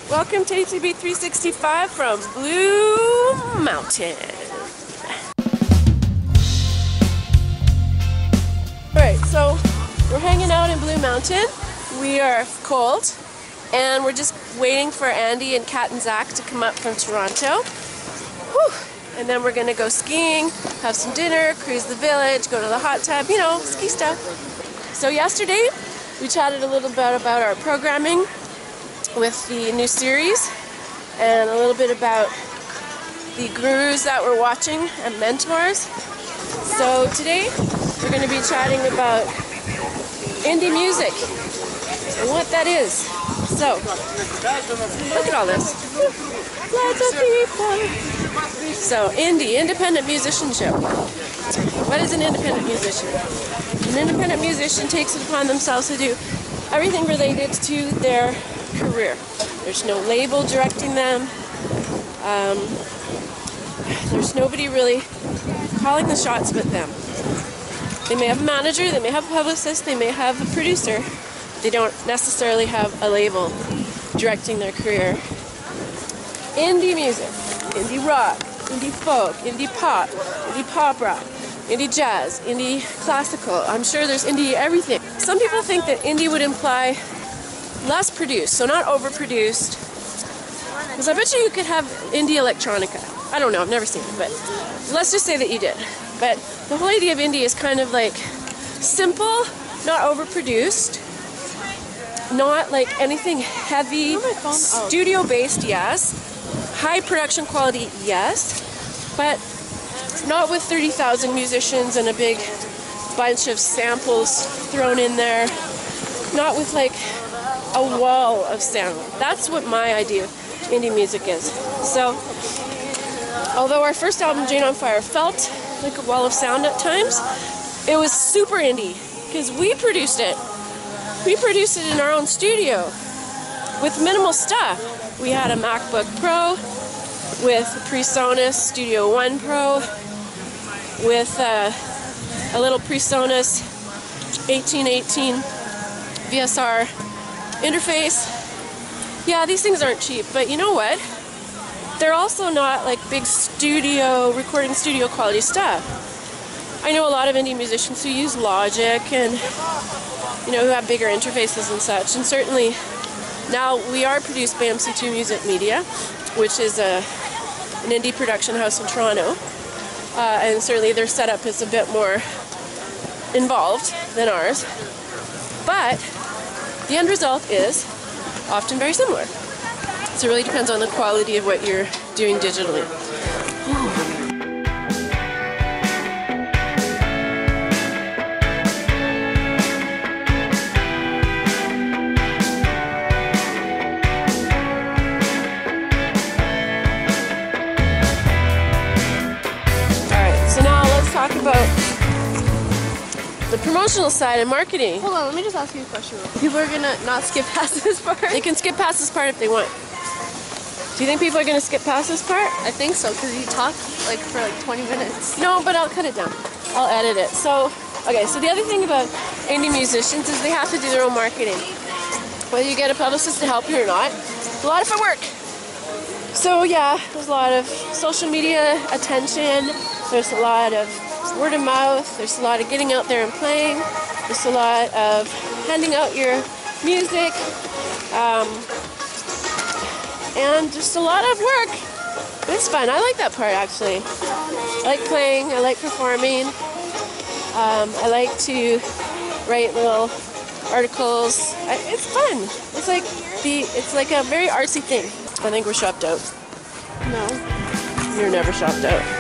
Welcome to ATB 365 from Blue Mountain. Alright, so we're hanging out in Blue Mountain. We are cold and we're just waiting for Andy and Kat and Zach to come up from Toronto. Whew. And then we're going to go skiing, have some dinner, cruise the village, go to the hot tub, you know, ski stuff. So yesterday we chatted a little bit about our programming with the new series and a little bit about the gurus that we're watching and mentors. So today we're going to be chatting about indie music and what that is. So look at all this. Lots of people. So independent musicianship. What is an independent musician? An independent musician takes it upon themselves to do everything related to their career. There's no label directing them. There's nobody really calling the shots but them. They may have a manager, they may have a publicist, they may have a producer. They don't necessarily have a label directing their career. Indie music, indie rock, indie folk, indie pop rock, indie jazz, indie classical. I'm sure there's indie everything. Some people think that indie would imply less produced, so not overproduced. Because I bet you could have indie electronica. I don't know, I've never seen it, but let's just say that you did. But the whole idea of indie is kind of like simple, not overproduced, not like anything heavy, studio-based, yes. High production quality, yes. But not with 30,000 musicians and a big bunch of samples thrown in there. Not with like a wall of sound. That's what my idea of indie music is. So, although our first album, Jane on Fire, felt like a wall of sound at times, it was super indie because we produced it. We produced it in our own studio with minimal stuff. We had a MacBook Pro with a PreSonus Studio One Pro with a little PreSonus 1818 VSR interface. Yeah, these things aren't cheap, but you know what? They're also not like big recording studio quality stuff. I know a lot of indie musicians who use Logic and, you know, who have bigger interfaces and such. And certainly now we are produced by MC2 Music Media, which is an indie production house in Toronto. And certainly their setup is a bit more involved than ours. But the end result is often very similar. So it really depends on the quality of what you're doing digitally. Alright, so now let's talk about the promotional side and marketing. Hold on, let me just ask you a question. People are gonna not skip past this part? They can skip past this part if they want. Do you think people are gonna skip past this part? I think so, because you talk like for like 20 minutes. No, but I'll cut it down. I'll edit it. So, okay, so the other thing about indie musicians is they have to do their own marketing. Whether you get a publicist to help you or not, it's a lot of work. So yeah, there's a lot of social media attention, there's a lot of word of mouth, there's a lot of getting out there and playing, there's a lot of handing out your music, and just a lot of work. It's fun. I like that part actually. I like playing, I like performing, I like to write little articles. It's fun. It's like a very artsy thing. I think we're shopped out. No. You're never shopped out.